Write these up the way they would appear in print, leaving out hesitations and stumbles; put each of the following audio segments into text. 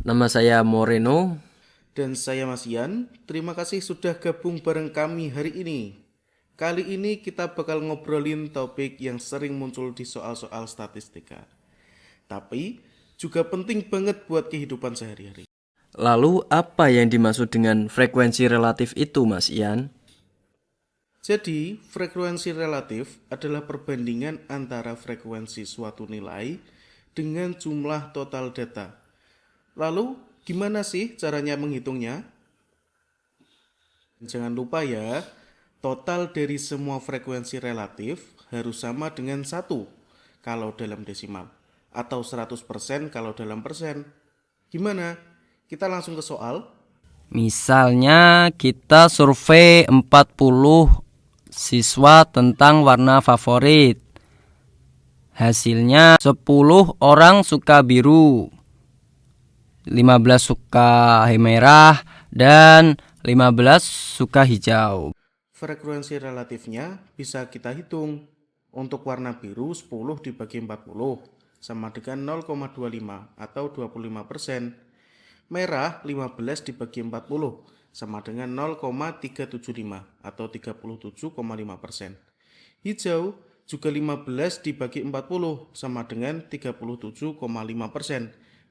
Nama saya Moreno. Dan saya Mas Ian, terima kasih sudah gabung bareng kami hari ini. Kali ini kita bakal ngobrolin topik yang sering muncul di soal-soal statistika. Tapi juga penting banget buat kehidupan sehari-hari. Lalu apa yang dimaksud dengan frekuensi relatif itu, Mas Ian? Jadi, frekuensi relatif adalah perbandingan antara frekuensi suatu nilai dengan jumlah total data. Lalu, gimana sih caranya menghitungnya? Jangan lupa ya, total dari semua frekuensi relatif harus sama dengan 1 kalau dalam desimal, atau 100% kalau dalam persen. Gimana? Kita langsung ke soal. Misalnya kita survei 40 siswa tentang warna favorit. Hasilnya 10 orang suka biru, 15 suka merah, dan 15 suka hijau. Frekuensi relatifnya bisa kita hitung. Untuk warna biru 10 dibagi 40 sama dengan 0,25 atau 25%. Merah 15 dibagi 40 sama dengan 0,375 atau 37,5%. Hijau juga 15 dibagi 40 sama dengan 37,5%.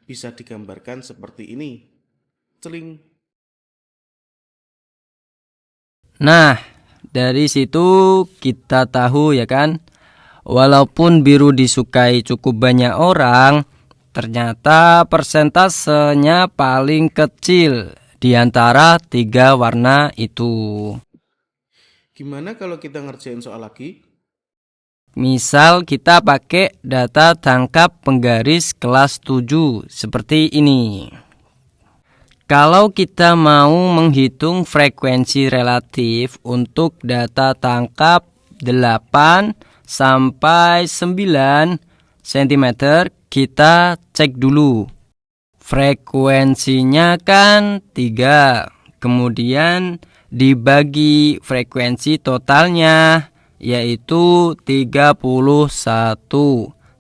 Bisa digambarkan seperti ini. Celing. Nah, dari situ kita tahu ya kan, walaupun biru disukai cukup banyak orang, ternyata persentasenya paling kecil di antara 3 warna itu. Gimana kalau kita ngerjain soal lagi? Misal kita pakai data tangkap penggaris kelas 7 seperti ini. Kalau kita mau menghitung frekuensi relatif untuk data tangkap 8 sampai 9 cm, kita cek dulu. Frekuensinya kan 3. Kemudian dibagi frekuensi totalnya, yaitu 31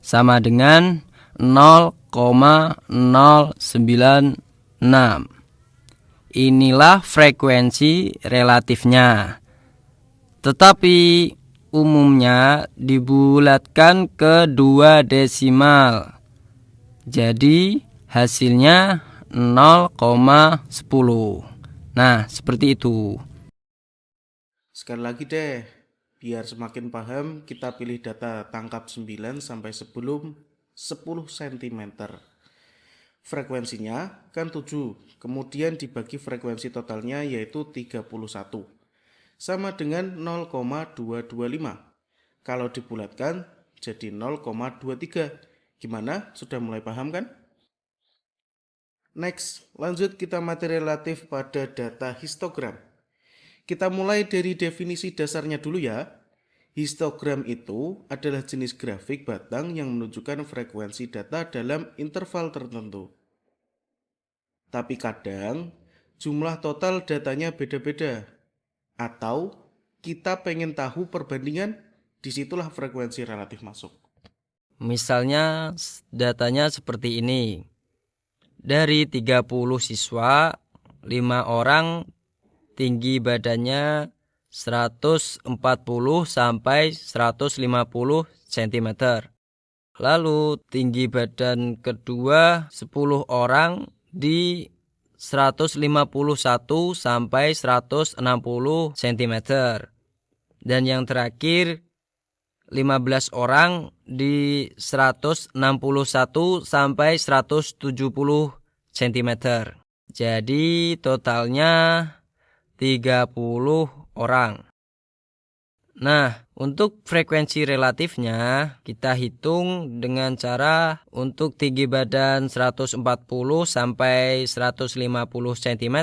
sama dengan 0,096. Inilah frekuensi relatifnya. Tetapi umumnya dibulatkan ke 2 desimal. Jadi hasilnya 0,10. Nah, seperti itu. Sekali lagi deh, biar semakin paham kita pilih data tangkap 9 sampai sebelum 10 cm. Frekuensinya kan 7, kemudian dibagi frekuensi totalnya yaitu 31. Sama dengan 0,225. Kalau dibulatkan jadi 0,23. Gimana? Sudah mulai paham kan? Next, lanjut kita materi relatif pada data histogram. Kita mulai dari definisi dasarnya dulu ya. Histogram itu adalah jenis grafik batang yang menunjukkan frekuensi data dalam interval tertentu. Tapi kadang jumlah total datanya beda-beda. Atau kita pengen tahu perbandingan, disitulah frekuensi relatif masuk. Misalnya datanya seperti ini. Dari 30 siswa, 5 orang tinggi badannya 140 sampai 150 cm. Lalu tinggi badan kedua 10 orang di 151 sampai 160 cm. Dan yang terakhir 15 orang di 161 sampai 170 cm. Jadi totalnya 30 orang. Nah, untuk frekuensi relatifnya kita hitung dengan cara untuk tinggi badan 140 sampai 150 cm,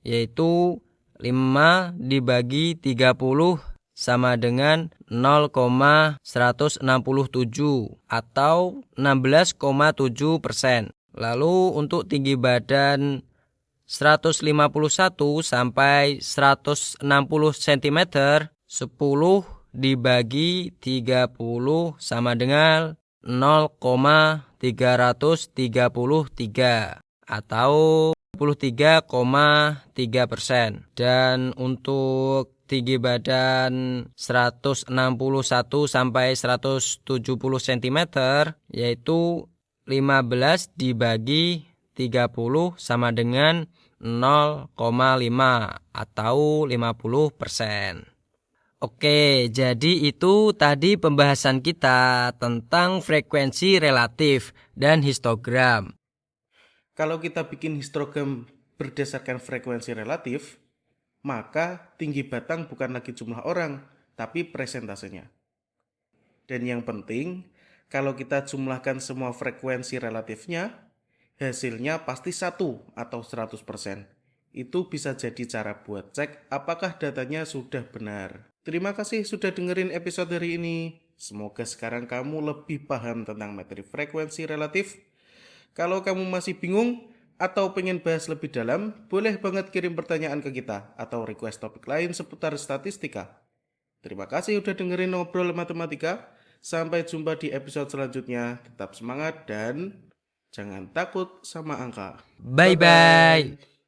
yaitu 5 dibagi 30 sama dengan 0,167 atau 16,7%. Lalu untuk tinggi badan 151 sampai 160 cm, 10 dibagi 30 sama dengan 0,333 atau 23,3%. Dan untuk tinggi badan 161 sampai 170 cm yaitu 15 dibagi 30 sama dengan 0,5 atau 50%. Oke, jadi itu tadi pembahasan kita tentang frekuensi relatif dan histogram. Kalau kita bikin histogram berdasarkan frekuensi relatif, maka tinggi batang bukan lagi jumlah orang, tapi presentasenya. Dan yang penting, kalau kita jumlahkan semua frekuensi relatifnya, hasilnya pasti 1 atau 100%. Itu bisa jadi cara buat cek apakah datanya sudah benar. Terima kasih sudah dengerin episode hari ini. Semoga sekarang kamu lebih paham tentang materi frekuensi relatif. Kalau kamu masih bingung atau pengen bahas lebih dalam, boleh banget kirim pertanyaan ke kita atau request topik lain seputar statistika. Terima kasih udah dengerin Ngobrol Matematika. Sampai jumpa di episode selanjutnya. Tetap semangat dan jangan takut sama angka. Bye-bye.